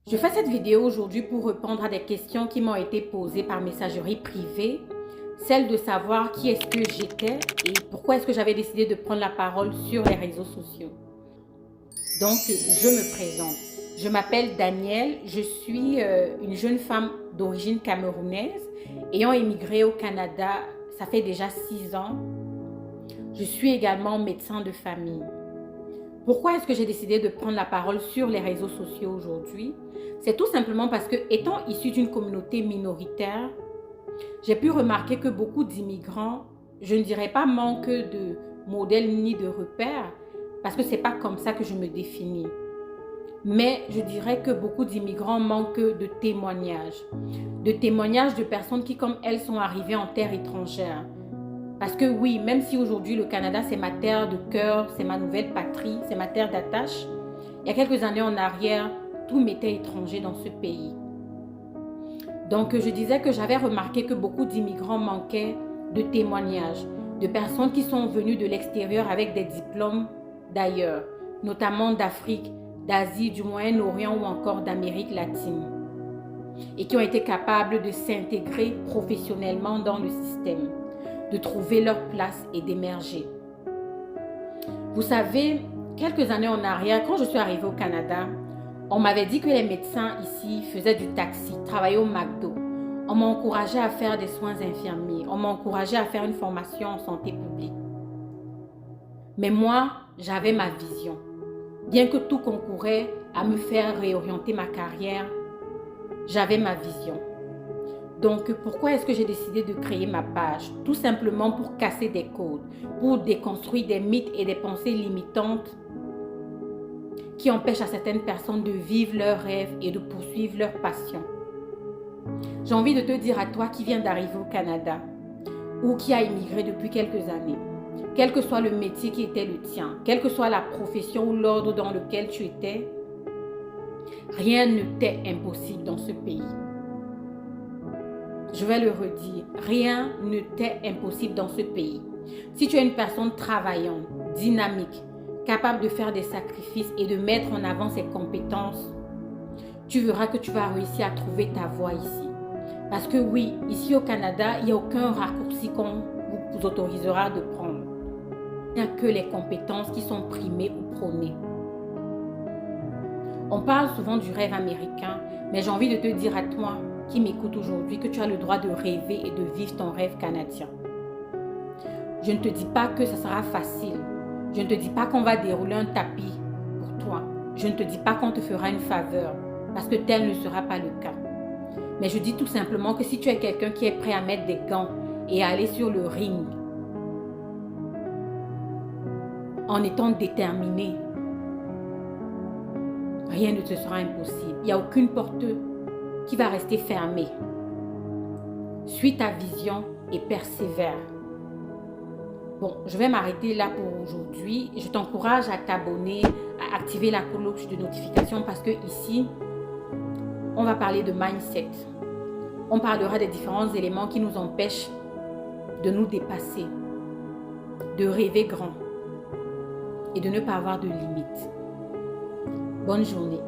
Je fais cette vidéo aujourd'hui pour répondre à des questions qui m'ont été posées par messagerie privée, celle de savoir qui est-ce que j'étais et pourquoi est-ce que j'avais décidé de prendre la parole sur les réseaux sociaux. Donc, je me présente. Je m'appelle Danielle, je suis une jeune femme d'origine camerounaise ayant émigré au Canada, ça fait déjà 6 ans. Je suis également médecin de famille. Pourquoi est-ce que j'ai décidé de prendre la parole sur les réseaux sociaux aujourd'hui? C'est tout simplement parce que, étant issue d'une communauté minoritaire, j'ai pu remarquer que beaucoup d'immigrants, je ne dirais pas manquent de modèles ni de repères, parce que ce n'est pas comme ça que je me définis. Mais je dirais que beaucoup d'immigrants manquent de témoignages de personnes qui, comme elles, sont arrivées en terre étrangère. Parce que oui, même si aujourd'hui le Canada c'est ma terre de cœur, c'est ma nouvelle patrie, c'est ma terre d'attache, il y a quelques années en arrière, tout m'était étranger dans ce pays. Donc je disais que j'avais remarqué que beaucoup d'immigrants manquaient de témoignages, de personnes qui sont venues de l'extérieur avec des diplômes d'ailleurs, notamment d'Afrique, d'Asie, du Moyen-Orient ou encore d'Amérique latine, et qui ont été capables de s'intégrer professionnellement dans le système, de trouver leur place et d'émerger. Vous savez, quelques années en arrière, quand je suis arrivée au Canada, on m'avait dit que les médecins ici faisaient du taxi, travaillaient au McDo. On m'a encouragé à faire des soins infirmiers. On m'a encouragé à faire une formation en santé publique. Mais moi, j'avais ma vision. Bien que tout concourait à me faire réorienter ma carrière, j'avais ma vision. Donc, pourquoi est-ce que j'ai décidé de créer ma page? Tout simplement pour casser des codes, pour déconstruire des mythes et des pensées limitantes qui empêchent à certaines personnes de vivre leurs rêves et de poursuivre leurs passions. J'ai envie de te dire à toi qui viens d'arriver au Canada ou qui a immigré depuis quelques années, quel que soit le métier qui était le tien, quelle que soit la profession ou l'ordre dans lequel tu étais, rien ne t'est impossible dans ce pays. Je vais le redire, rien ne t'est impossible dans ce pays. Si tu es une personne travaillante, dynamique, capable de faire des sacrifices et de mettre en avant ses compétences, tu verras que tu vas réussir à trouver ta voie ici. Parce que oui, ici au Canada, il n'y a aucun raccourci qu'on vous autorisera de prendre. Il n'y a que les compétences qui sont primées ou prônées. On parle souvent du rêve américain, mais j'ai envie de te dire à toi qui m'écoute aujourd'hui que tu as le droit de rêver et de vivre ton rêve canadien. Je ne te dis pas que ça sera facile. Je ne te dis pas qu'on va dérouler un tapis pour toi. Je ne te dis pas qu'on te fera une faveur, parce que tel ne sera pas le cas. Mais je dis tout simplement que si tu es quelqu'un qui est prêt à mettre des gants et à aller sur le ring, en étant déterminé, rien ne te sera impossible. Il n'y a aucune porte qui va rester fermée. Suis ta vision et persévère. Bon, je vais m'arrêter là pour aujourd'hui. Je t'encourage à t'abonner, à activer la cloche de notification parce que ici, on va parler de mindset. On parlera des différents éléments qui nous empêchent de nous dépasser, de rêver grand et de ne pas avoir de limites. Bonne journée.